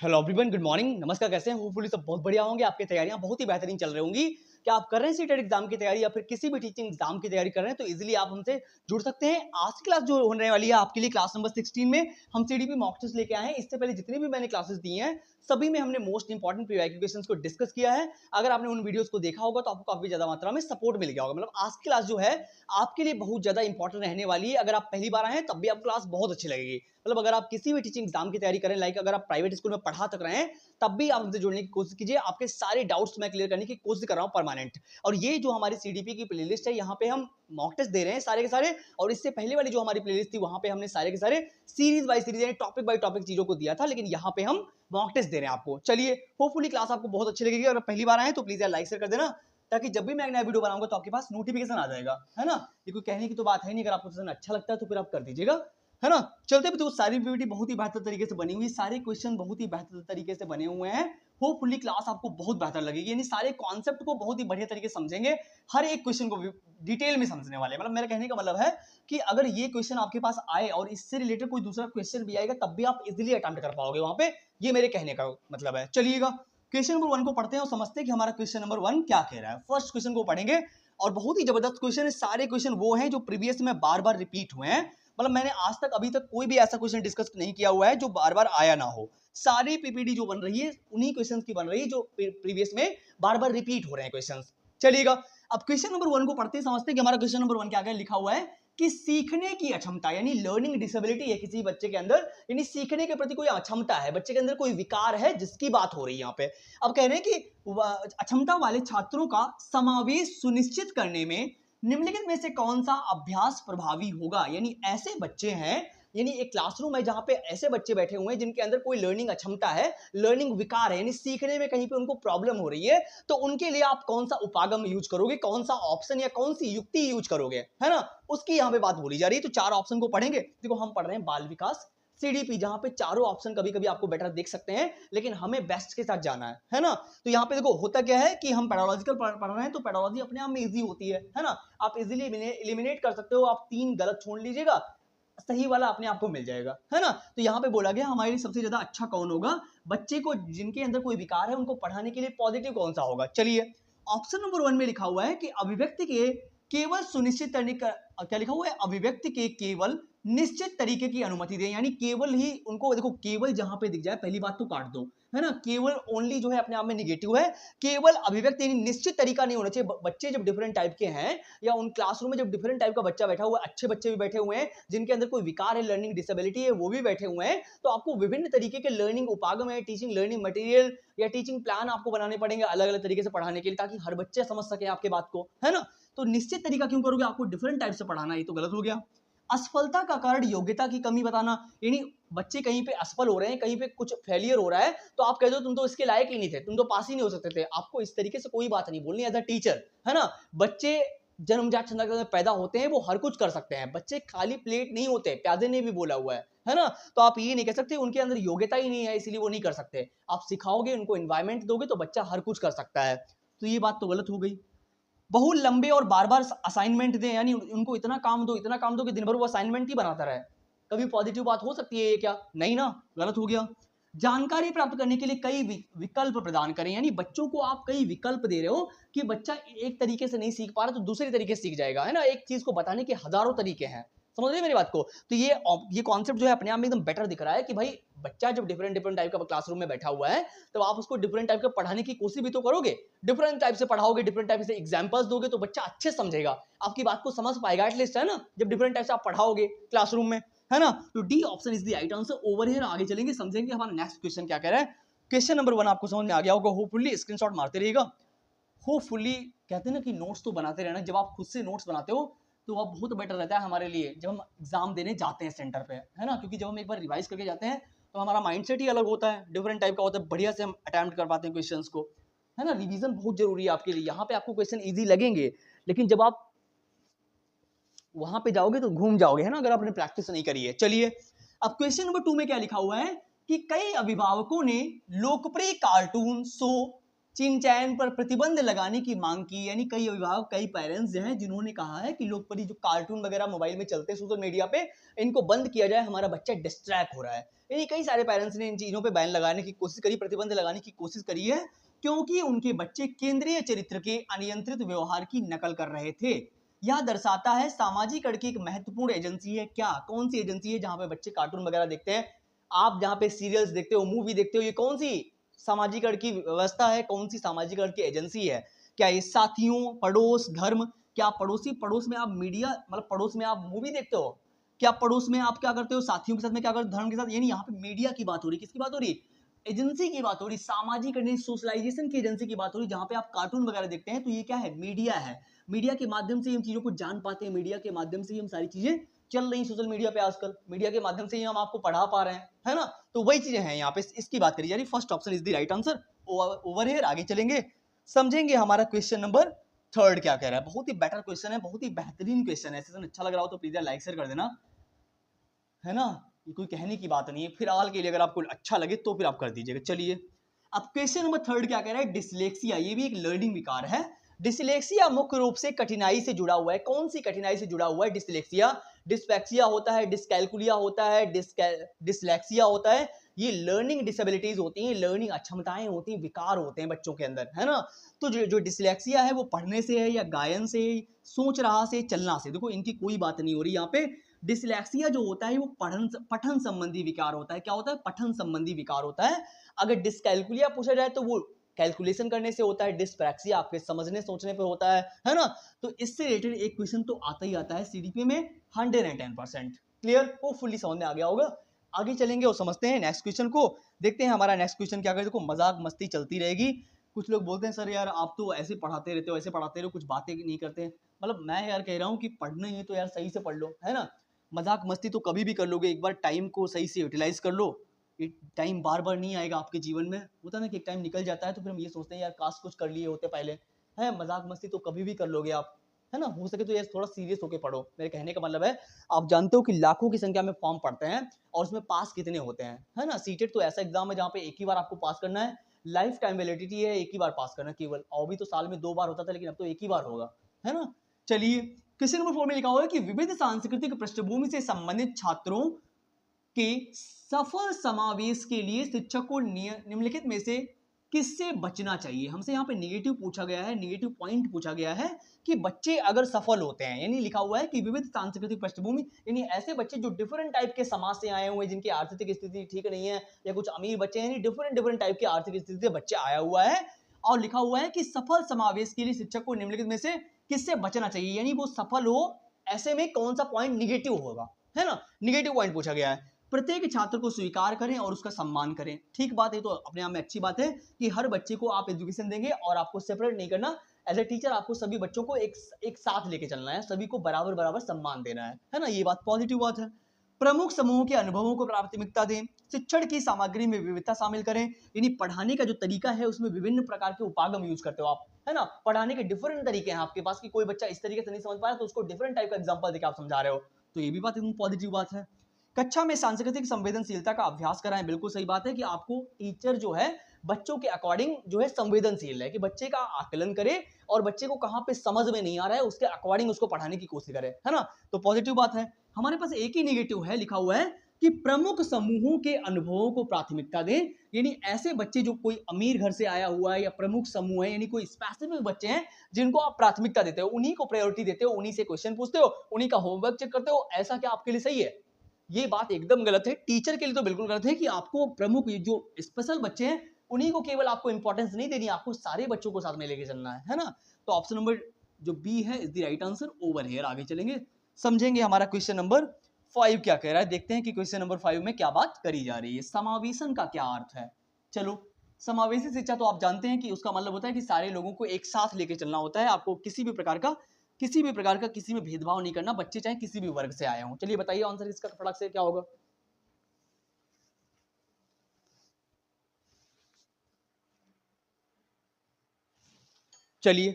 Hello everyone, good morning, नमस्कार। कैसे हैं? होपफुली सब बहुत बढ़िया होंगे। आपकी तैयारियां बहुत ही बेहतरीन चल रही होंगी। क्या आप कर रहे हैं सीटेट एग्जाम की तैयारी या फिर किसी भी टीचिंग एग्जाम की तैयारी कर रहे हैं तो इजीली आप हमसे जुड़ सकते हैं। आज की क्लास जो होने वाली है आपके लिए क्लास नंबर 16 में हम सीडीपी मॉक टेस्ट लेके आए हैं। इससे पहले जितनी भी मैंने क्लासेस दी हैं सभी में हमने मोस्ट इंपॉर्टेंट प्रीवियस क्वेश्चंस को डिस्कस किया है। अगर आपने उन वीडियोस को देखा होगा तो आपको काफी ज्यादा मात्रा में सपोर्ट मिल गया होगा। मतलब आज की क्लास जो है आपके लिए बहुत ज्यादा इंपॉर्टेंट रहने वाली है। अगर आप पहली बार आए हैं तब भी आपको क्लास बहुत अच्छी लगेगी। मतलब अगर आप किसी भी टीचिंग एग्जाम की तैयारी करें, लाइक अगर आप प्राइवेट स्कूल में पढ़ा तक रहे हैं तब भी आप हमसे जुड़ने की कोशिश कीजिए। आपके सारे डाउट्स मैं क्लियर करने की कोशिश कर रहा हूं परमानेंट। और ये जो हमारी सीडीपी की प्लेलिस्ट है यहाँ पे हम मॉक टेस्ट दे रहे हैं सारे के सारे। और इससे पहले वाली जो हमारी प्लेलिस्ट थी वहां पे हमने सारे के सारे सीरीज बाय सीरीज यानी टॉपिक बाय टॉपिक चीजों को दिया था, लेकिन यहाँ पे हम मॉक टेस्ट दे रहे हैं आपको। चलिए, होपफुली क्लास आपको बहुत अच्छी लगेगी। अगर पहली बार आए तो प्लीज यार लाइक शेयर कर देना, ताकि जब भी मैं नया वीडियो बनाऊंगा तो आपके पास नोटिफिकेशन आ जाएगा, है ना। ये कोई कहने की तो बात है नहीं। अगर आपको सेशन अच्छा लगता है तो फिर आप कर दीजिएगा, है ना। चलते भी तो सारी पीपीटी बहुत ही बेहतर तरीके से बनी हुई, सारे क्वेश्चन बहुत ही बेहतर तरीके से बने हुए हैं। होपफुली क्लास आपको बहुत बेहतर लगेगी, यानी सारे कॉन्सेप्ट को बहुत ही बढ़िया तरीके से समझेंगे। हर एक क्वेश्चन को डिटेल में समझने वाले। मतलब मेरा कहने का मतलब है कि अगर ये क्वेश्चन आपके पास आए और इससे रिलेटेड कोई दूसरा क्वेश्चन भी आएगा तब भी आप इजीली अटेम्प्ट कर पाओगे वहां पे। ये मेरे कहने का मतलब है। चलिएगा, क्वेश्चन नंबर 1 को पढ़ते हैं और समझते हैं कि हमारा क्वेश्चन नंबर 1 क्या कह रहा है। फर्स्ट क्वेश्चन को पढ़ेंगे और बहुत ही जबरदस्त क्वेश्चन है। सारे क्वेश्चन वो हैं जो प्रीवियस में बार बार रिपीट हुए हैं। मतलब मैंने आज तक अभी तक कोई भी ऐसा क्वेश्चन डिस्कस नहीं किया हुआ है जो बार बार आया ना हो। सारी पीपीटी जो बन रही है उन्हीं क्वेश्चंस की बन रही है जो प्रीवियस में बार बार रिपीट हो रहे हैं क्वेश्चंस। चलिएगा, अब क्वेश्चन नंबर 1 को पढ़ते समझते हैं कि हमारा क्वेश्चन नंबर 1 क्या लिखा हुआ है कि सीखने की अक्षमता यानी लर्निंग डिसेबिलिटी है किसी बच्चे के अंदर, यानी सीखने के प्रति कोई अक्षमता है, बच्चे के अंदर कोई विकार है जिसकी बात हो रही है यहाँ पे। अब कह रहे हैं कि अक्षमता वाले छात्रों का समावेश सुनिश्चित करने में निम्नलिखित में से कौन सा अभ्यास प्रभावी होगा। यानी ऐसे बच्चे हैं, यानी एक क्लासरूम है जहां पे ऐसे बच्चे बैठे हुए हैं जिनके अंदर कोई लर्निंग अक्षमता है, लर्निंग विकार है, यानी सीखने में कहीं पे उनको प्रॉब्लम हो रही है। तो उनके लिए आप कौन सा उपागम यूज करोगे, कौन सा ऑप्शन या कौन सी युक्ति यूज करोगे, है ना। उसकी यहाँ पे बात बोली जा रही है। तो 4 ऑप्शन को पढ़ेंगे। देखो, हम पढ़ रहे हैं बाल विकास सीडीपी, जहां पे चारों ऑप्शन कभी कभी आपको बेटर देख सकते हैं, लेकिन हमें बेस्ट के साथ जाना है ना। तो यहाँ पे देखो होता क्या है कि हम पेडोलॉजिकल पढ़ रहे हैं तो पेडोलॉजी अपने आप में इजी होती है ना। आप इजीली एलिमिनेट कर सकते हो। आप 3 गलत छोड़ लीजिएगा, सही वाला अपने आप को मिल जाएगा, है ना। तो यहाँ पे बोला गया हमारे लिए सबसे ज्यादा अच्छा कौन होगा, बच्चे को जिनके अंदर कोई विकार है उनको पढ़ाने के लिए पॉजिटिव कौन सा होगा। चलिए, ऑप्शन नंबर 1 में लिखा हुआ है कि अभिव्यक्ति के केवल सुनिश्चित करने का, क्या लिखा हुआ है, अभिव्यक्ति के केवल निश्चित तरीके की अनुमति दें। यानी केवल ही उनको, देखो केवल जहां पे दिख जाए पहली बात तो काट दो, है ना। केवल ओनली जो है अपने आप में निगेटिव है। केवल अभिव्यक्ति यानी निश्चित तरीका नहीं होना चाहिए। बच्चे जब डिफरेंट टाइप के हैं या उन क्लासरूम में जब डिफरेंट टाइप का बच्चा बैठा हुआ है, अच्छे बच्चे भी बैठे हुए हैं जिनके अंदर कोई विकार है, लर्निंग डिसेबिलिटी है, वो भी बैठे हुए हैं, तो आपको विभिन्न तरीके के लर्निंग उपागम है, टीचिंग लर्निंग मटेरियल या टीचिंग प्लान आपको बनाने पड़ेंगे अलग अलग तरीके से पढ़ाने के लिए, ताकि हर बच्चे समझ सके आपके बात को, है ना। तो निश्चित तरीका क्यों करोगे, आपको डिफरेंट टाइप से पढ़ाना, ये तो गलत हो गया। असफलता का कारण योग्यता की कमी बताना, यानी बच्चे कहीं पे असफल हो रहे हैं, कहीं पे कुछ फेलियर हो रहा है तो आप कह दो तुम तो इसके लायक ही नहीं थे, तुम तो पास ही नहीं हो सकते थे। आपको इस तरीके से कोई बात नहीं बोलनी एज अ टीचर, है ना। बच्चे जन्मजात क्षमता में पैदा होते हैं, वो हर कुछ कर सकते हैं। बच्चे खाली प्लेट नहीं होते, प्याजे ने भी बोला हुआ है ना। तो आप ये नहीं कह सकते उनके अंदर योग्यता ही नहीं है इसलिए वो नहीं कर सकते। आप सिखाओगे, उनको एनवायरमेंट दोगे तो बच्चा हर कुछ कर सकता है। तो ये बात तो गलत हो गई। बहुत लंबे और बार बार असाइनमेंट दें, यानी उनको इतना काम दो कि दिन भर वो असाइनमेंट ही बनाता रहे। कभी पॉजिटिव बात हो सकती है ये क्या? नहीं ना, गलत हो गया। जानकारी प्राप्त करने के लिए कई विकल्प प्रदान करें, यानी बच्चों को आप कई विकल्प दे रहे हो कि बच्चा एक तरीके से नहीं सीख पा रहा तो दूसरे तरीके से सीख जाएगा, है ना। एक चीज को बताने के हजारों तरीके हैं, समझ रहे मेरी बात को। तो ये कॉन्सेप्ट जो है अपने आप में एकदम बेटर दिख रहा है कि भाई बच्चा जब डिफरेंट टाइप का क्लासरूम में बैठा हुआ है तो आप उसको डिफरेंट टाइप का पढ़ाने की कोशिश भी तो करोगे। डिफरेंट टाइप से पढ़ाओगे, डिफरेंट टाइप से एग्जांपल्स दोगे तो बच्चा अच्छे समझेगा, आपकी बात को समझ पाएगा एटलीस्ट, है ना, जब डिफरेंट टाइप से आप पढ़ाओगे क्लासरूम में, है ना। तो D option is the right answer. Over here आगे चलेंगे, समझेंगे हमारा नेक्स्ट क्वेश्चन क्या कह रहा है। क्वेश्चन नंबर 1 आपको समझ में आ गया होगा। होपफुली स्क्रीनशॉट मारते रहिएगा। होपफुली कहते हैं ना कि नोट्स तो बनाते रहना। जब आप खुद से नोट्स बनाते हो तो वह बहुत बेटर रहता है हमारे लिए जब हम एग्जाम देने जाते हैं सेंटर पे, है ना। क्योंकि जब हम एक बार रिवाइज करके जाते हैं तो हमारा माइंडसेट ही अलग होता है, डिफरेंट टाइप का होता है, बढ़िया से हम अटेम्प्ट कर पाते हैं क्वेश्चंस को, है ना। रिवीजन बहुत जरूरी है आपके लिए। यहाँ पे आपको क्वेश्चन इजी लगेंगे लेकिन जब आप वहां पे जाओगे तो घूम जाओगे, है ना, अगर आपने प्रैक्टिस नहीं करी है। चलिए, अब क्वेश्चन नंबर 2 में क्या लिखा हुआ है कि कई अभिभावकों ने लोकप्रिय कार्टून शो चीन चैन पर प्रतिबंध लगाने की मांग की। यानी कई अभिभावक, कई पेरेंट्स जो हैं जिन्होंने कहा है कि लोकप्रिय जो कार्टून वगैरह मोबाइल में चलते हैं सोशल मीडिया पे, इनको बंद किया जाए, हमारा बच्चा डिस्ट्रैक्ट हो रहा है। यानी कई सारे पेरेंट्स ने इन चीजों पे बैन लगाने की कोशिश करी, प्रतिबंध लगाने की कोशिश करी है, क्योंकि उनके बच्चे केंद्रीय चरित्र के अनियंत्रित व्यवहार की नकल कर रहे थे। यह दर्शाता है सामाजिक की एक महत्वपूर्ण एजेंसी है। क्या, कौन सी एजेंसी है जहां पे बच्चे कार्टून वगैरह देखते हैं, आप जहां पे सीरियल्स देखते हो, मूवी देखते हो, ये कौन सी सामाजिकरण की व्यवस्था है, कौन सी सामाजिकरण की एजेंसी है? क्या ये साथियों, पड़ोस, धर्म? क्या पड़ोसी, पड़ोस में आप मीडिया, मतलब पड़ोस में आप मूवी देखते हो? क्या पड़ोस में आप क्या करते हो, साथियों के साथ में क्या करते हो, धर्म के साथ? यानी यहाँ पे मीडिया की बात हो रही, किसकी बात हो रही? एजेंसी की बात हो रही, सामाजिकरण, सोशलाइजेशन की एजेंसी की बात हो रही, जहां पे आप कार्टून वगैरह देखते हैं। तो ये क्या है? मीडिया है। मीडिया के माध्यम से हम चीजों को जान पाते हैं, मीडिया के माध्यम से हम सारी चीजें चल रही सोशल मीडिया पे आजकल, मीडिया के माध्यम से ही हम आपको पढ़ा पा रहे हैं, है ना? तो वही चीजें हैं यहाँ पे, इसकी बात करी जा रही। First option is the right answer over here. आगे चलेंगे, समझेंगे हमारा क्वेश्चन नंबर थर्ड क्या कह रहा है। बहुत ही बेटर क्वेश्चन है, बहुत ही बेहतरीन क्वेश्चन है। सेशन अच्छा लग रहा हो तो प्लीज लाइक शेयर कर देना, है ना? ये कोई कहने की बात नहीं है, फिलहाल के लिए अगर आपको अच्छा लगे तो फिर आप कर दीजिएगा। चलिए, अब क्वेश्चन नंबर थर्ड क्या कह रहा है? डिसलेक्सिया, ये भी एक लर्निंग विकार है। डिसलेक्सिया मुख्य रूप से कठिनाई से जुड़ा हुआ है। कौन सी कठिनाई से जुड़ा हुआ है डिसलेक्सिया? डिस्पैक्सिया होता है, डिस्कैलकुलिया होता है, डिसलेक्सिया होता है। ये लर्निंग डिसेबिलिटीज होती हैं, लर्निंग अक्षमताएं होती हैं, विकार होते हैं बच्चों के अंदर, है ना? तो जो डिसलेक्सिया है वो पढ़ने से है या गायन से, सोच रहा से, चलना से? देखो इनकी कोई बात नहीं हो रही यहाँ पे। डिसलेक्सिया जो होता है वो पठन संबंधी विकार होता है। क्या होता है? पठन संबंधी विकार होता है। अगर डिस्कैलकुलिया पूछा जाए तो वो कैलकुलेशन करने से होता है। डिस्प्रैक्सिया आपके समझने सोचने पर होता है ना? तो इससे रिलेटेड एक क्वेश्चन तो आता ही आता है सीडीपी में 110%। क्लियर, होपफुली समझ में आ गया होगा। आगे चलेंगे और समझते हैं नेक्स्ट क्वेश्चन को। देखते हैं हमारा नेक्स्ट क्वेश्चन क्या करें। देखो मजाक मस्ती चलती रहेगी। कुछ लोग बोलते हैं सर यार आप तो ऐसे पढ़ाते रहते हो, ऐसे पढ़ाते रहो, कुछ बातें नहीं करते। मतलब मैं यार कह रहा हूँ कि पढ़ना ही है तो यार सही से पढ़ लो, है ना? मजाक मस्ती तो कभी भी कर लोगे, एक बार टाइम को सही से यूटिलाइज कर लो। ये टाइम बार बार नहीं आएगा आपके जीवन में, होता ना कि एक टाइम निकल जाता है तो फिर हम ये सोचते हैं यार काश कुछ कर लिए होते पहले, है? मजाक मस्ती तो कभी भी कर लोगे आप, है ना? हो सके तो यार थोड़ा सीरियस होके पढ़ो। मेरे कहने का मतलब है, आप जानते हो कि लाखों की संख्या में फॉर्म पढ़ते हैं और उसमें पास कितने होते हैं, है ना? सीटेट तो ऐसा एग्जाम है जहाँ पे एक ही बार आपको पास करना है, लाइफ टाइम वैलिडिटी है, एक ही बार पास करना केवल। और भी तो साल में 2 बार होता था, लेकिन अब तो एक ही बार होगा, है ना? चलिए, क्वेश्चन नंबर 4 में लिखा हुआ है कि विविध सांस्कृतिक पृष्ठभूमि से संबंधित छात्रों के सफल समावेश के लिए शिक्षक को निम्नलिखित में से किससे बचना चाहिए? हमसे यहाँ पे नेगेटिव पूछा गया है, नेगेटिव पॉइंट पूछा गया है कि बच्चे अगर सफल होते हैं, यानी लिखा हुआ है कि विविध सांस्कृतिक पृष्ठभूमि, यानी ऐसे बच्चे जो डिफरेंट टाइप के समाज से आए हुए हैं, जिनकी आर्थिक स्थिति ठीक नहीं है, या कुछ अमीर बच्चे हैं, यानी डिफरेंट डिफरेंट टाइप की आर्थिक स्थिति से बच्चे आया हुआ है। और लिखा हुआ है कि सफल समावेश के लिए शिक्षक को निम्नलिखित में से किससे बचना चाहिए, यानी वो सफल हो, ऐसे में कौन सा पॉइंट निगेटिव होगा, है ना? निगेटिव पॉइंट पूछा गया है। प्रत्येक छात्र को स्वीकार करें और उसका सम्मान करें। ठीक बात है, तो अपने आप में अच्छी बात है कि हर बच्चे को आप एजुकेशन देंगे और आपको सेपरेट नहीं करना। एज ए टीचर आपको सभी बच्चों को एक साथ लेके चलना है, सभी को बराबर बराबर सम्मान देना है ना? ये बात पॉजिटिव बात है। प्रमुख समूहों के अनुभवों को प्राथमिकता दें। शिक्षण की सामग्री में विविधता शामिल करें, यानी पढ़ाने का जो तरीका है उसमें विभिन्न प्रकार के उपागम यूज करते हो आप, है ना? पढ़ाने के डिफरेंट तरीके हैं आपके पास कि कोई बच्चा इस तरीके से नहीं समझ पाया तो उसको डिफरेंट टाइप का एग्जांपल देकर आप समझा रहे हो, तो ये भी बात एकदम पॉजिटिव बात है। कक्षा में सांस्कृतिक संवेदनशीलता का अभ्यास कराएं। बिल्कुल सही बात है कि आपको टीचर जो है बच्चों के अकॉर्डिंग जो है संवेदनशील है, कि बच्चे का आकलन करे और बच्चे को कहाँ पे समझ में नहीं आ रहा है उसके अकॉर्डिंग उसको पढ़ाने की कोशिश करे, है ना? तो पॉजिटिव बात है। हमारे पास एक ही नेगेटिव है, लिखा हुआ है कि प्रमुख समूहों के अनुभवों को प्राथमिकता दें, यानी ऐसे बच्चे जो कोई अमीर घर से आया हुआ है या प्रमुख समूह है, यानी कोई स्पेसिफिक बच्चे हैं जिनको आप प्राथमिकता देते हो, उन्हीं को प्रायोरिटी देते हो, उन्हीं से क्वेश्चन पूछते हो, उन्हीं का होमवर्क चेक करते हो, ऐसा क्या आपके लिए सही है? ये बात एकदम गलत है। टीचर के लिए तो बिल्कुल गलत है कि आपको प्रमुख जो स्पेशल बच्चे हैं उन्हीं को केवल आपको इंपॉर्टेंस नहीं देनी, आपको सारे बच्चों को साथ में लेके चलना है ना? तो ऑप्शन नंबर जो बी है is the right answer over here. आगे चलेंगे, समझेंगे हमारा क्वेश्चन नंबर 5 क्या कह रहा है। देखते हैं कि क्वेश्चन नंबर 5 में क्या बात करी जा रही है। समावेशन का क्या अर्थ है? चलो, समावेशी शिक्षा तो आप जानते हैं कि उसका मतलब होता है कि सारे लोगों को एक साथ लेके चलना होता है। आपको किसी भी प्रकार का किसी में भेदभाव नहीं करना, बच्चे चाहे किसी भी वर्ग से आए हों। चलिए बताइए आंसर इसका फटाक से क्या होगा। चलिए,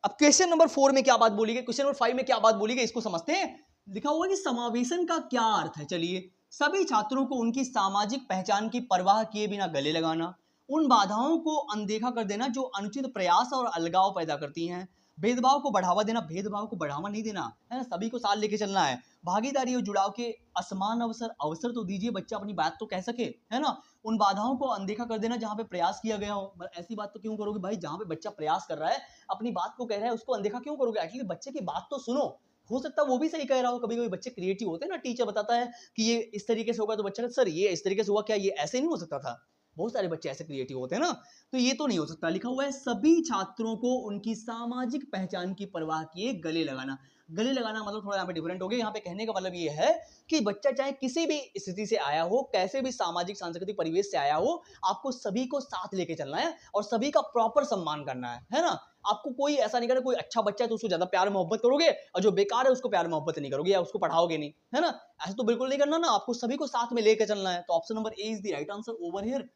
अब क्वेश्चन नंबर 4 में क्या बात बोली गई, क्वेश्चन नंबर 5 में क्या बात बोली गई, इसको समझते हैं। लिखा हुआ है कि समावेशन का क्या अर्थ है। चलिए, सभी छात्रों को उनकी सामाजिक पहचान की परवाह किए बिना गले लगाना, उन बाधाओं को अनदेखा कर देना जो अनुचित प्रयास और अलगाव पैदा करती हैं। भेदभाव को बढ़ावा देना, भेदभाव को बढ़ावा नहीं देना है ना, सभी को साथ लेके चलना है। भागीदारी और जुड़ाव के असमान अवसर तो दीजिए, बच्चा अपनी बात तो कह सके, है ना। उन बाधाओं को अनदेखा कर देना जहाँ पे प्रयास किया गया हो। ऐसी बात तो क्यों करोगे भाई, जहाँ पे बच्चा प्रयास कर रहा है, अपनी बात को कह रहा है, उसको अनदेखा क्यों करोगे? एटलीस्ट बच्चे की बात तो सुनो, हो सकता है वो भी सही कह रहा हो। कभी कभी बच्चे क्रिएटिव होते हैं ना, टीचर बताता है कि ये इस तरीके से होगा तो बच्चा कहता है सर ये इस तरीके से हुआ, क्या ये ऐसे नहीं हो सकता था? बहुत सारे बच्चे ऐसे क्रिएटिव होते हैं ना, तो ये तो नहीं हो सकता। लिखा हुआ है सभी छात्रों को उनकी सामाजिक पहचान की परवाह किए गले लगाना। गले लगाना मतलब थोड़ा यहाँ पे डिफरेंट हो गया। यहाँ पे कहने का मतलब ये है कि बच्चा चाहे किसी भी स्थिति से आया हो, कैसे भी सामाजिक सांस्कृतिक परिवेश से आया हो, आपको सभी को साथ लेके चलना है और सभी का प्रॉपर सम्मान करना है ना। आपको कोई ऐसा नहीं करना, कोई अच्छा बच्चा है तो उसको ज्यादा प्यार मोहब्बत करोगे और जो बेकार है उसको प्यार मोहब्बत नहीं करोगे या उसको पढ़ाओगे नहीं, है ना। ऐसा तो बिल्कुल नहीं करना ना, आपको सभी को साथ में लेके चलना है। तो option number A is the right answer over here.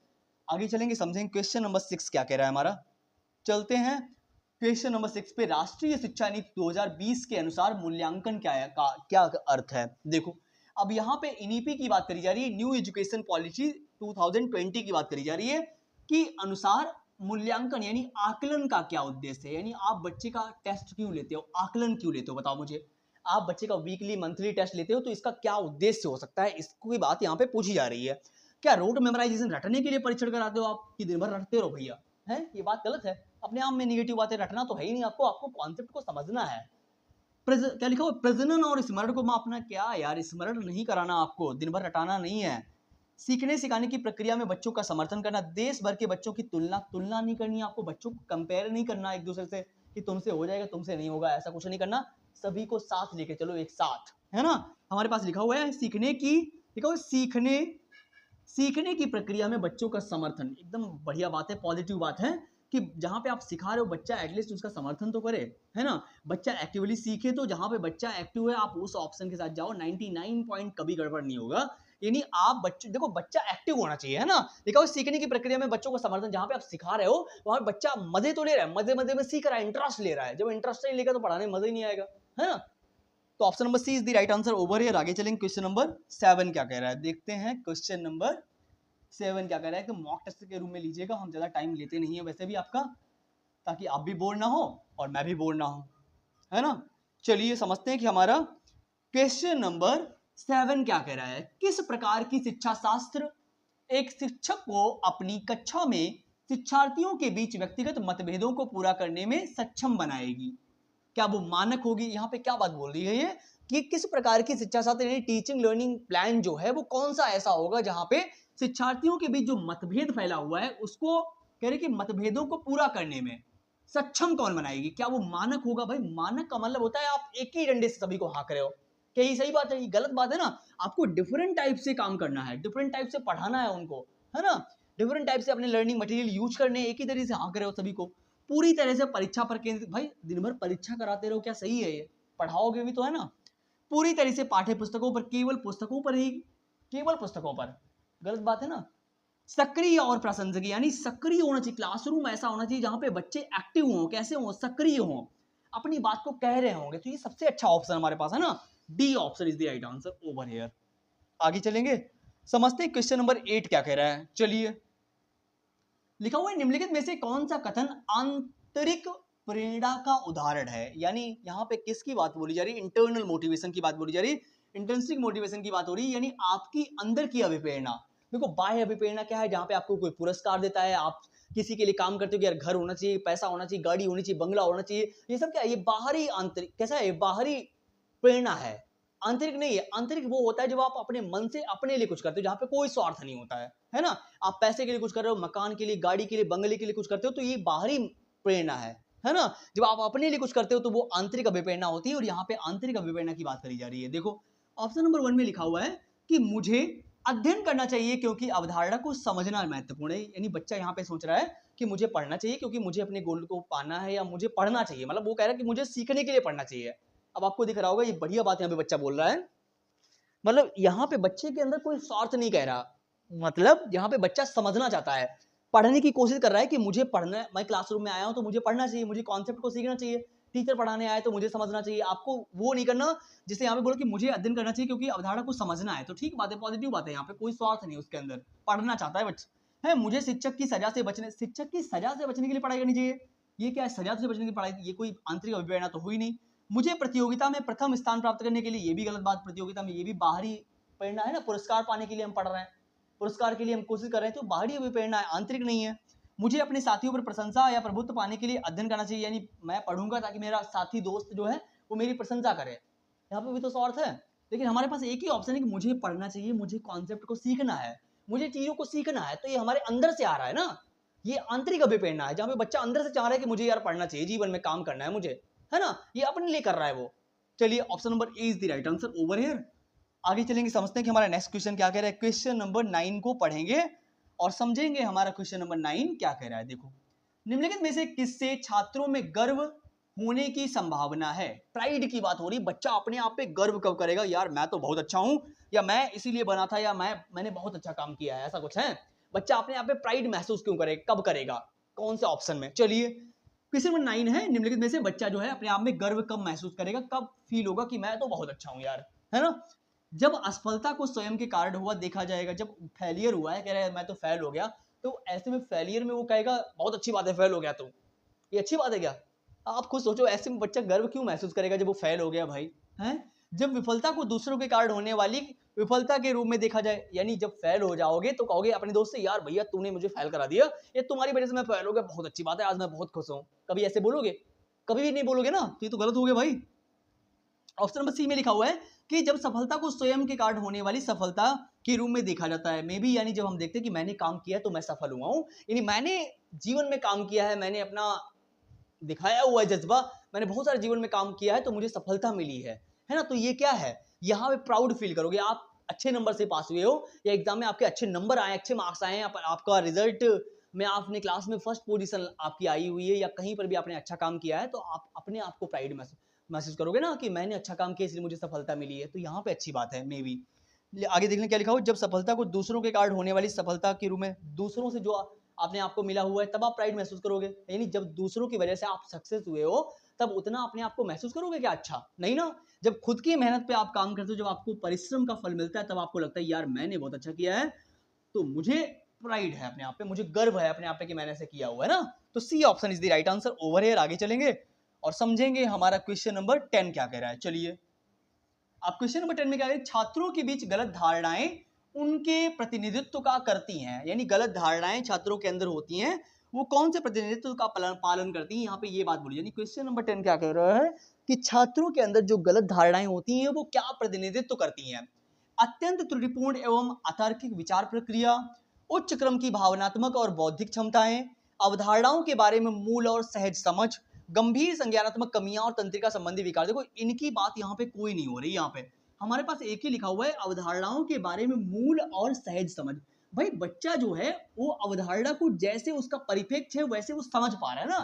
आगे चलेंगे, समझेंगे क्वेश्चन नंबर 6 क्या कह रहा है हमारा। चलते हैं क्वेश्चन नंबर 6 पे। राष्ट्रीय शिक्षा नीति 2020 के अनुसार मूल्यांकन क्या है, क्या अर्थ है? देखो, अब यहाँ पे एनईपी की बात करी जा रही है, न्यू एजुकेशन पॉलिसी 2020 की बात करी जा रही है कि अनुसार मूल्यांकन यानी आकलन का क्या उद्देश्य है। यानी आप बच्चे का टेस्ट क्यों लेते हो, आकलन क्यों लेते हो, बताओ मुझे। आप बच्चे का वीकली मंथली टेस्ट लेते हो तो इसका क्या उद्देश्य हो सकता है, इसकी बात यहाँ पे पूछी जा रही है। क्या रोड मेमोराइजेशन रटने के लिए परीक्षण कराते हो आप कि दिन भर रटते रहो भैया? है ये बात गलत है। अपने आप में नेगेटिव बातें रटना तो है ही नहीं, आपको कॉन्सेप्ट को समझना है। क्या लिखा हुआ, प्रजनन और स्मरण को मापना। क्या यार, स्मरण नहीं कराना आपको, दिन भर रटाना नहीं है। सीखने सिखाने की प्रक्रिया में बच्चों का समर्थन करना, देश भर के बच्चों की तुलना नहीं करनी है आपको, बच्चों को कंपेयर नहीं करना एक दूसरे से कि तुमसे हो जाएगा तुमसे नहीं होगा, ऐसा कुछ नहीं करना। सभी को साथ लेके चलो, एक साथ, है ना। हमारे पास लिखा हुआ है सीखने की प्रक्रिया में बच्चों का समर्थन। एकदम बढ़िया बात है, पॉजिटिव बात है कि जहां पे आप सिखा रहे हो बच्चा एटलीस्ट उसका समर्थन तो करे, है ना। बच्चा एक्टिवली सीखे, तो जहां पे बच्चा एक्टिव है आप उस ऑप्शन के साथ जाओ। 99 पॉइंट कभी गड़बड़ नहीं होगा। यानी आप बच्चे देखो, बच्चा एक्टिव होना चाहिए, है ना। देखो, सीखने की प्रक्रिया में बच्चों का समर्थन, जहां पे आप सिखा रहे हो वहां पे बच्चा मजे तो ले रहा है, मजे में सीख रहा है, इंटरेस्ट ले रहा है। जब इंटरेस्ट नहीं लेगा तो पढ़ाने में मजा ही नहीं आएगा, है ना। तो option number C is the right answer over here. आगे चलेंगे, क्वेश्चन नंबर 7 क्या कह रहा है, देखते हैं। क्वेश्चन नंबर 7 क्या कह रहा है कि मॉक टेस्ट के रूम में लीजिएगा, हम ज्यादा टाइम लेते नहीं है वैसे भी आपका, ताकि आप भी बोर ना हो और मैं भी बोर ना हो, है ना। चलिए समझते हैं कि हमारा क्वेश्चन नंबर 7 क्या कह रहा है। किस प्रकार की शिक्षा शास्त्र एक शिक्षक को अपनी कक्षा में शिक्षार्थियों के बीच व्यक्तिगत मतभेदों को पूरा करने में सक्षम बनाएगी? क्या वो मानक होगी? यहाँ पे क्या बात बोल रही है ये कि किस प्रकार की शिक्षा शास्त्र यानी टीचिंग लर्निंग प्लान जो है वो कौन सा ऐसा होगा जहां पे शिक्षार्थियों के बीच जो मतभेद फैला हुआ है उसको कह रहे कि मतभेदों को पूरा करने में सक्षम कौन बनाएगी? क्या वो मानक होगा? भाई मानक का मतलब होता है आप एक ही डंडे से सभी को हाँक रहे हो। क्या ये सही बात है? ये गलत बात है ना। आपको डिफरेंट टाइप से काम करना है, डिफरेंट टाइप से पढ़ाना है उनको, है ना। डिफरेंट टाइप से अपने लर्निंग मटेरियल यूज करने, एक ही तरीके से हाँक रहे हो सभी को, पूरी तरह से परीक्षा पर केंद्रित। भाई दिन भर परीक्षा कराते रहो, क्या सही है ये? पढ़ाओगे भी तो, है ना। पूरी तरह से पाठ्य पुस्तकों पर, केवल पुस्तकों पर ही, केवल पुस्तकों पर, गलत बात है ना। सक्रिय और प्रासंगिक यानी सक्रिय होना चाहिए, क्लासरूम ऐसा होना चाहिए जहां पे बच्चे एक्टिव हों, कैसे हों, सक्रिय हों, अपनी बात को कह रहे होंगे। तो ये सबसे अच्छा ऑप्शन हमारे पास है ना, D option is the right answer over here. आगे चलेंगे, समझते हैं क्वेश्चन नंबर 8 क्या कह रहा है। चलिए, लिखा हुआ है निम्नलिखित में से कौन सा कथन आंतरिक प्रेरणा का उदाहरण है। यानी यहाँ पे किसकी बात बोली जा रही है? इंटरनल मोटिवेशन की बात बोली जा रही है, इंट्रिंसिक मोटिवेशन की बात हो रही है, यानी आपकी अंदर की अभिप्रेरणा। देखो, बाह्य अभिप्रेरणा क्या है? जहाँ पे आपको कोई पुरस्कार देता है, आप किसी के लिए काम करते हो कि यार घर होना चाहिए, पैसा होना चाहिए, गाड़ी होनी चाहिए, बंगला होना चाहिए, ये सब क्या है? ये बाहरी आंतरिक कैसा है? बाहरी प्रेरणा है, आंतरिक नहीं है। आंतरिक वो होता है जब आप अपने मन से अपने लिए कुछ करते हो, जहाँ पे कोई स्वार्थ नहीं होता है ना। आप पैसे के लिए कुछ कर रहे हो, मकान के लिए, गाड़ी के लिए, बंगले के लिए कुछ करते हो, तो ये बाहरी प्रेरणा है ना। जब आप अपने लिए कुछ करते हो तो वो आंतरिक अभिप्रेरणा होती है, और यहाँ पे आंतरिक अभिप्रेरणा की बात करी जा रही है। देखो, ऑप्शन नंबर 1 में लिखा हुआ है कि मुझे अध्ययन करना चाहिए क्योंकि अवधारणा को समझना महत्वपूर्ण है। यानी बच्चा यहाँ पे सोच रहा है कि मुझे पढ़ना चाहिए क्योंकि मुझे अपने गोल को पाना है, या मुझे पढ़ना चाहिए, मतलब वो कह रहा है कि मुझे सीखने के लिए पढ़ना चाहिए। अब आपको दिख रहा होगा, ये बढ़िया बात यहाँ पे बच्चा बोल रहा है। मतलब यहाँ पे बच्चे के अंदर कोई स्वार्थ नहीं कह रहा, मतलब यहाँ पे बच्चा समझना चाहता है, पढ़ने की कोशिश कर रहा है कि मुझे पढ़ना है, मैं क्लासरूम में आया हूँ तो मुझे पढ़ना चाहिए, मुझे कॉन्सेप्ट को सीखना चाहिए, टीचर पढ़ाने आए तो मुझे समझना चाहिए। आपको वो नहीं करना जिसे यहाँ पे बोलो कि मुझे अध्ययन करना चाहिए क्योंकि अवधारणा को समझना है। तो ठीक बात है, पॉजिटिव बात है, यहाँ पे कोई स्वार्थ नहीं उसके अंदर, पढ़ना चाहता है बच्चा। है मुझे शिक्षक की सजा से बचने के लिए पढ़ाई करनी चाहिए। ये क्या है, सजा से बचने की पढ़ाई? ये कोई आंतरिक अभिप्रेरणा तो हुई नहीं। मुझे प्रतियोगिता में प्रथम स्थान प्राप्त करने के लिए, ये भी गलत बात। प्रतियोगिता में ये भी बाहरी प्रेरणा है ना, पुरस्कार पाने के लिए हम पढ़ रहे हैं, पुरस्कार के लिए हम कोशिश कर रहे हैं, तो बाहरी अभिप्रेरणा है, आंतरिक नहीं है। मुझे अपने साथियों पर प्रशंसा या प्रभुत्व पाने के लिए अध्ययन करना चाहिए, यानी मैं पढ़ूंगा ताकि मेरा साथी दोस्त जो है वो मेरी प्रशंसा करे। यहाँ पे भी तो स्वार्थ है। लेकिन हमारे पास एक ही ऑप्शन है कि मुझे पढ़ना चाहिए, मुझे कॉन्सेप्ट को सीखना है, मुझे चीजों को सीखना है। तो ये हमारे अंदर से आ रहा है ना, ये आंतरिक अभिप्रेरणा है, जहां पे बच्चा अंदर से चाह रहा है कि मुझे यार पढ़ना चाहिए, जीवन में काम करना है मुझे, है ना, ये अपने लिए कर रहा है वो। चलिए option number A is the right answer over here. आगे चलेंगे, समझते हैं कि हमारा नेक्स्ट क्वेश्चन क्या कह रहा है। क्वेश्चन नंबर 9 को पढ़ेंगे और समझेंगे हमारा क्वेश्चन नंबर 9 क्या कह रहा है। देखो, निम्नलिखित में से किससे छात्रों में गर्व होने की संभावना है? प्राइड की बात हो रही, बच्चा अपने आप पे गर्व कब करेगा, यार मैं तो बहुत अच्छा हूं, या मैं इसीलिए बना था, या मैंने बहुत अच्छा काम किया है, ऐसा कुछ है। बच्चा अपने आप पे प्राइड महसूस क्यों करेगा, कब करेगा, कौन से ऑप्शन में? चलिए क्वेश्चन नंबर 9 है, निम्नलिखित में से बच्चा जो है अपने आप में गर्व कब महसूस करेगा, कब फील होगा कि मैं तो बहुत अच्छा हूं यार, है ना? जब असफलता को स्वयं के कारण हुआ देखा जाएगा। जब फेलियर हुआ है, कह रहा है मैं तो फेल हो गया, तो ऐसे में फेलियर में वो कहेगा बहुत अच्छी बात है फेल हो गया, तो ये अच्छी बात है क्या? आप खुद सोचो, ऐसे में बच्चा गर्व क्यों महसूस करेगा जब वो फेल हो गया भाई, हैं? जब विफलता को दूसरों के कारण होने वाली विफलता के रूप में देखा जाए, यानी जब फेल हो जाओगे तो कहोगे अपने दोस्त से, यार भैया तूने मुझे फेल करा दिया, ये तुम्हारी वजह से मैं फेल हो गया, बहुत अच्छी बात है, आज मैं बहुत खुश हूं। कभी ऐसे बोलोगे? कभी भी नहीं बोलोगे ना, तो ये तो गलत हो गया भाई। ऑप्शन नंबर सी में लिखा हुआ है कि जब सफलता को स्वयं के कारण होने वाली सफलता के रूप में देखा जाता है, मे बी, यानी जब हम देखते हैं कि मैंने काम किया तो मैं सफल हुआ हूं, यानी मैंने जीवन में काम किया है, मैंने अपना दिखाया हुआ है जज्बा, मैंने बहुत सारे जीवन में काम किया है तो मुझे सफलता मिली है ना? तो ये क्या है, यहाँ पे प्राउड फील करोगे। आप अच्छे नंबर से पास हुए हो, या एग्जाम में आपके अच्छे नंबर आए, अच्छे मार्क्स आए हैं, आपका रिजल्ट में आपने क्लास में फर्स्ट पोजीशन आपकी आई हुई है, या कहीं पर भी आपने अच्छा काम किया है, तो आप अपने आप को प्राइड महसूस करोगे ना कि मैंने अच्छा काम किया इसलिए मुझे सफलता मिली है। तो यहाँ पे अच्छी बात है, मे बी। आगे देखने क्या लिखा हो, जब सफलता को दूसरों के कारण होने वाली सफलता के रूप में, दूसरों से जो आपने आपको मिला हुआ है तब आप प्राइड महसूस करोगे, यानी जब दूसरों की वजह से आप सक्सेस हुए हो तब उतना अपने आप को महसूस करोगे क्या? अच्छा नहीं ना। जब खुद की मेहनत पे आप काम करते हो, जब आपको परिश्रम का फल मिलता है, तब आपको लगता है यार मैंने बहुत अच्छा किया है, तो मुझे प्राइड है अपने आप पे, मुझे गर्व है अपने आप पे कि मैंने ऐसे किया हुआ है ना। तो C option is the right answer over here. आगे चलेंगे और समझेंगे हमारा क्वेश्चन नंबर 10 क्या कह रहा है। चलिए, आप क्वेश्चन नंबर 10 में क्या है, छात्रों के बीच गलत धारणाएं उनके प्रतिनिधित्व का करती हैं, यानी गलत धारणाएं छात्रों के अंदर होती हैं, वो कौन से प्रतिनिधित्व का पालन करती हैं, यहाँ पे ये बात बोली। यानी क्वेश्चन नंबर 10 क्या कह रहा है कि छात्रों के अंदर जो गलत धारणाएं होती हैं वो क्या प्रतिनिधित्व करती हैं? अत्यंत त्रुटिपूर्ण एवं अतार्किक विचार प्रक्रिया, उच्च क्रम की भावनात्मक और बौद्धिक क्षमताएं, अवधारणाओं के बारे में मूल और सहज समझ, गंभीर संज्ञानात्मक कमियां और तंत्रिका संबंधी विकार। देखो इनकी बात यहाँ पे कोई नहीं हो रही, यहाँ पे हमारे पास एक ही लिखा हुआ है, अवधारणाओं के बारे में मूल और सहज समझ। भाई बच्चा जो है वो अवधारणा को जैसे उसका परिप्रेक्ष्य है वैसे वो समझ पा रहा है ना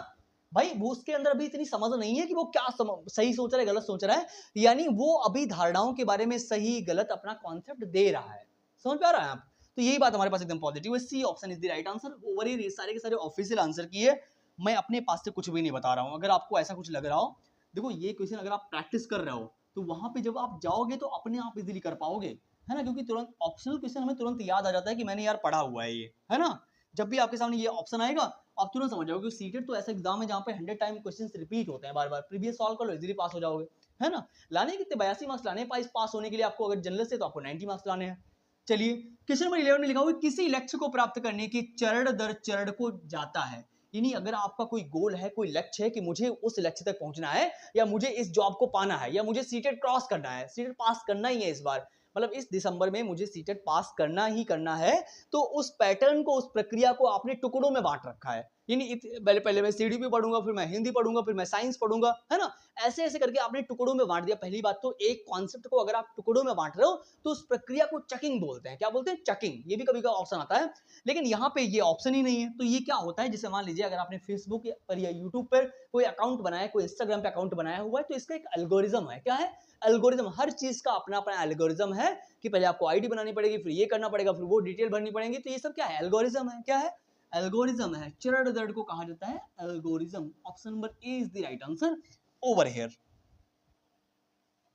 भाई, वो उसके अंदर अभी इतनी समझ नहीं है कि वो क्या सही सोच रहा है गलत सोच रहा है, यानी वो अभी धारणाओं के बारे में सही गलत अपना कॉन्सेप्ट दे रहा है। समझ पा रहा है आप? तो यही बात हमारे पास एकदम पॉजिटिव है, C option is the right answer over. ये सारे के सारे ऑफिशियल आंसर की है, मैं अपने पास से कुछ भी नहीं बता रहा हूं। अगर आपको ऐसा कुछ लग रहा हो, देखो ये क्वेश्चन अगर आप प्रैक्टिस कर रहे हो तो वहां पे जब आप जाओगे तो अपने आप इजीली कर पाओगे, है ना? क्योंकि तुरंत ऑप्शनल क्वेश्चन हमें तुरंत याद आ जाता है कि मैंने यार पढ़ा हुआ है ये, है ना? जब भी आपके सामने ये ऑप्शन आएगा आप तुरंत समझ जाओगे। सीटेट तो ऐसा एग्जाम है जहाँ पे 100 टाइम क्वेश्चन रिपीट होते हैं, बार बार प्रीवियस सॉल्व कर लो इजीली पास हो जाओगे, है ना? लाने कितने 82 मार्क्स लाने पास होने के लिए आपको, अगर जनरल से तो आपको 90 मार्क्स लाने हैं। चलिए क्वेश्चन नंबर 11 में लिखा हुआ है किसी लक्ष्य को प्राप्त करने की चरण दर चरण को जाता है, यानी अगर आपका कोई गोल है, कोई लक्ष्य है कि मुझे उस लक्ष्य तक पहुंचना है, या मुझे इस जॉब को पाना है, या मुझे सीटेट क्रॉस करना है, सीटेट पास करना ही है इस बार, मतलब इस दिसंबर में मुझे सीटेट पास करना ही करना है, तो उस पैटर्न को, उस प्रक्रिया को आपने टुकड़ों में बांट रखा है। यानी पहले मैं सीडीपी पढ़ूंगा, फिर मैं हिंदी पढ़ूंगा, फिर मैं साइंस पढ़ूंगा, है ना? ऐसे ऐसे करके आपने टुकड़ों में बांट दिया। पहली बात तो एक कॉन्सेप्ट को अगर आप टुकड़ों में बांट रहे हो तो उस प्रक्रिया को चकिंग बोलते हैं। क्या बोलते हैं? चकिंग। ये भी कभी कभी ऑप्शन आता है, लेकिन यहाँ पे ये ऑप्शन ही नहीं है। तो ये क्या होता है, जैसे मान लीजिए अगर आपने फेसबुक पर या यूट्यूब पर कोई अकाउंट बनाया, कोई इंस्टाग्राम पे अकाउंट बनाया हुआ है, तो इसका एक एल्गोरिज्म है। क्या है? एल्गोरिज्म। हर चीज का अपना अपना एल्गोरिज्म है कि पहले आपको आईडी बनानी पड़ेगी, फिर ये करना पड़ेगा, फिर वो डिटेल भरनी पड़ेगी। तो ये सब क्या है? एल्गोरिज्म है। क्या है? एल्गोरिज्म है। चरण दर को कहा जाता है algorithm. Option number A is the right answer over here.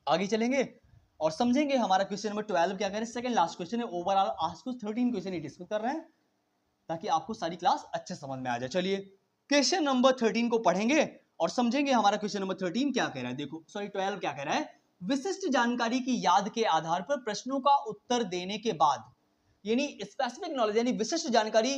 आगे चलेंगे और समझेंगे हमारा क्वेश्चन नंबर 12 क्या कह रहे हैं। सेकंड लास्ट क्वेश्चन है ओवरऑल। आज कुछ 13 क्वेश्चन ही डिस्कस कर रहे हैं। ताकि आपको सारी क्लास अच्छे समझ में आ जाए। चलिए क्वेश्चन नंबर 13 को पढ़ेंगे और समझेंगे हमारा क्वेश्चन नंबर 13 क्या कह रहा है। देखो सॉरी 12 क्या कह रहा है, विशिष्ट जानकारी की याद के आधार पर प्रश्नों का उत्तर देने के बाद, यानी स्पेसिफिक नॉलेज यानी विशिष्ट जानकारी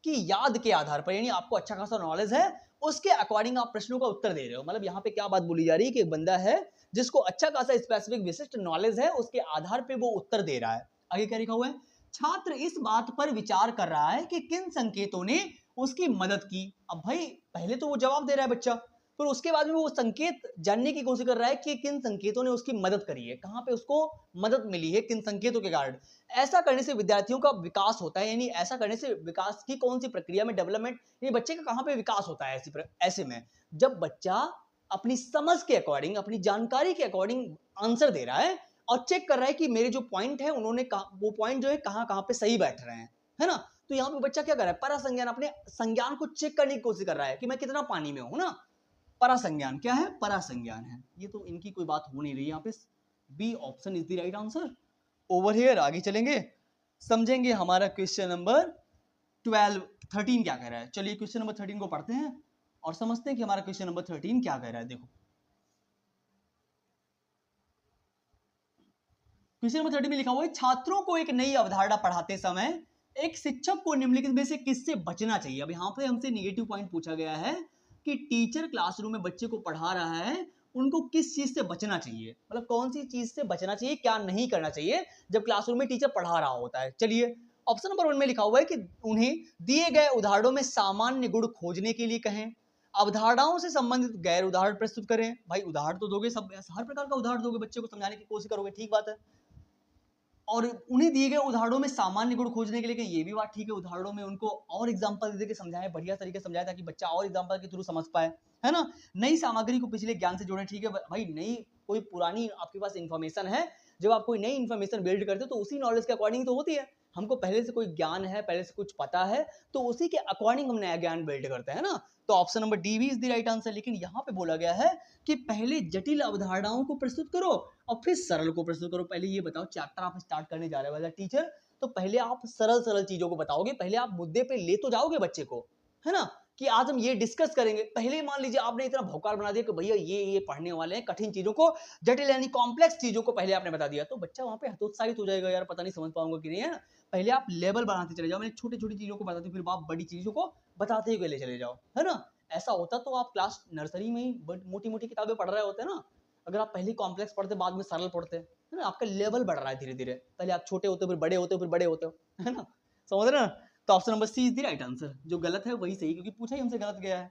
की याद के आधार पर, यानी आपको अच्छा खासा नॉलेज है उसके अकॉर्डिंग आप प्रश्नों का उत्तर दे रहे हो। मतलब यहाँ पे क्या बात बोली जा रही है कि एक बंदा है जिसको अच्छा खासा स्पेसिफिक विशिष्ट नॉलेज है, उसके आधार पे वो उत्तर दे रहा है। आगे क्या लिखा हुआ है, छात्र इस बात पर विचार कर रहा है कि किन संकेतों ने उसकी मदद की। अब भाई पहले तो वो जवाब दे रहा है बच्चा, फिर उसके बाद में वो संकेत जानने की कोशिश कर रहा है कि किन संकेतों ने उसकी मदद करी है, कहां पे उसको मदद मिली है, किन संकेतों के कारण। ऐसा करने से विद्यार्थियों का विकास होता है, यानी ऐसा करने से विकास की कौन सी प्रक्रिया में डेवलपमेंट, ये बच्चे का कहां पे विकास होता है। ऐसे में जब बच्चा अपनी समझ के अकॉर्डिंग, अपनी जानकारी के अकॉर्डिंग आंसर दे रहा है और चेक कर रहा है कि मेरे जो पॉइंट है उन्होंने वो पॉइंट जो है कहां कहां पे सही बैठ रहे हैं, है ना। तो यहाँ पे बच्चा क्या कर रहा है, परासंज्ञान, अपने संज्ञान को चेक करने की कोशिश कर रहा है कि मैं कितना पानी में हूं ना। परासंज्ञान क्या है, परासंज्ञान है। ये तो इनकी कोई बात हो नहीं रही यहाँ पे। B option is the right answer. Over here आगे चलेंगे, समझेंगे हमारा क्वेश्चन नंबर 13 क्या कह रहा है। चलिए क्वेश्चन नंबर 13 को पढ़ते हैं और समझते हैं कि हमारा क्वेश्चन नंबर 13 क्या कह रहा है। देखो क्वेश्चन नंबर 13 में लिखा हुआ है, छात्रों को एक नई अवधारणा पढ़ाते समय एक शिक्षक को निम्नलिखित में से किससे बचना चाहिए। अब यहाँ पे हमसे नेगेटिव पॉइंट पूछा गया है कि टीचर क्लासरूम में बच्चे को पढ़ा रहा है, उनको किस चीज से बचना चाहिए, मतलब कौन सी चीज से बचना चाहिए, क्या नहीं करना चाहिए जब क्लासरूम में टीचर पढ़ा रहा होता है। चलिए ऑप्शन नंबर 1 में लिखा हुआ है कि उन्हें दिए गए उदाहरणों में सामान्य गुण खोजने के लिए कहें, अवधारणाओं से संबंधित गैर उदाहरण प्रस्तुत करें। भाई उदाहरण तो दोगे, सब हर प्रकार का उदाहरण दोगे, बच्चे को समझाने की कोशिश करोगे, ठीक बात है। और उन्हें दिए गए उदाहरणों में सामान्य गुण खोजने के लिए, ये भी बात ठीक है, उदाहरणों में उनको और एग्जांपल दे के समझाएं, बढ़िया तरीके से समझाएं ताकि बच्चा और एग्जांपल के थ्रू समझ पाए, है ना। नई सामग्री को पिछले ज्ञान से जोड़ें, ठीक है भाई, नई कोई पुरानी आपके पास इंफॉर्मेशन है, जब आप कोई नई इंफॉर्मेशन बिल्ड करते हो तो उसी नॉलेज के अकॉर्डिंग तो होती है। हमको पहले से कोई ज्ञान है, पहले से कुछ पता है, तो उसी के अकॉर्डिंग हम नया ज्ञान बिल्ड करते हैं ना। तो ऑप्शन नंबर डी भी इज द राइट आंसर। लेकिन यहाँ पे बोला गया है कि पहले जटिल अवधारणाओं को प्रस्तुत करो और फिर सरल को प्रस्तुत करो। पहले ये बताओ, चैप्टर आप स्टार्ट करने जा रहे हो टीचर, तो पहले आप सरल सरल चीजों को बताओगे, पहले आप मुद्दे पे ले तो जाओगे बच्चे को, है ना, कि आज हम ये डिस्कस करेंगे। पहले मान लीजिए आपने इतना भौकाल बना दिया कि भैया ये पढ़ने वाले हैं, कठिन चीजों को, जटिल यानी कॉम्प्लेक्स चीजों को पहले आपने बता दिया, तो बच्चा वहां पे हतोत्साहित हो जाएगा, यार पता नहीं समझ पाऊंगा कि नहीं, है ना। पहले आप लेवल बढ़ाते चले जाओ, मैंने छोटी छोटी चीजों को बताते फिर आप बड़ी चीजों को बताते हुए ले चले जाओ, है ना। ऐसा होता तो आप क्लास नर्सरी में ही मोटी मोटी किताबें पढ़ रहे होते ना, अगर आप पहले कॉम्प्लेक्स पढ़ते बाद में सरल पढ़ते, है ना। आपका लेवल बढ़ रहा है धीरे धीरे, पहले आप छोटे होते हो फिर बड़े होते हो फिर बड़े होते हो, है ना, समझ रहे ना। तो option number C is the right answer. जो गलत है वही सही, क्योंकि पूछा ही हमसे गलत गया है।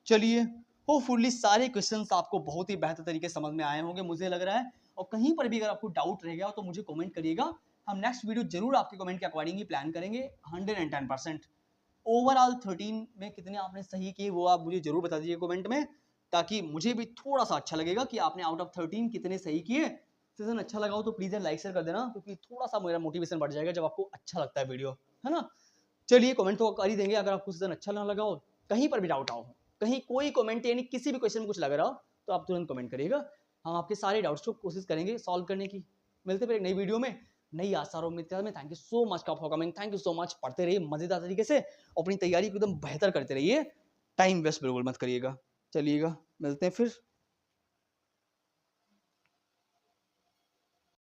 चलिए होपफुली सारे क्वेश्चंस आपको बहुत ही बेहतर तरीके से समझ में आए होंगे मुझे लग रहा है, और कहीं पर भी अगर आपको डाउट रह गया तो मुझे कमेंट करिएगा, हम नेक्स्ट वीडियो जरूर आपके कमेंट के अकॉर्डिंग ही प्लान करेंगे 110%। ओवरऑल 13 में कितने आपने सही किए वो आप मुझे जरूर बता दीजिए कमेंट में, ताकि मुझे भी थोड़ा सा अच्छा लगेगा कि आपने आउट ऑफ 13 कितने सही किए। सेशन अच्छा लगा हो तो प्लीज लाइक शेयर कर देना, क्योंकि थोड़ा सा मेरा मोटिवेशन बढ़ जाएगा जब आपको अच्छा लगता है वीडियो, है ना। चलिए कमेंट तो कर ही देंगे अगर आपको सेशन अच्छा ना लगा हो, कहीं पर भी डाउट आओ, कहीं कोई कमेंट यानी किसी भी क्वेश्चन में कुछ लग रहा हो तो आप तुरंत कमेंट करिएगा, हम आपके सारे डाउट्स को कोशिश करेंगे सॉल्व करने की। मिलते फिर एक नई वीडियो में नई आसार और मित्रता में। Thank you so much for coming, thank you so much. पढ़ते रहिए मजेदार तरीके से, अपनी तैयारी को एकदम बेहतर करते रहिए, टाइम वेस्ट बिल्कुल मत करिएगा। चलिएगा मिलते हैं फिर।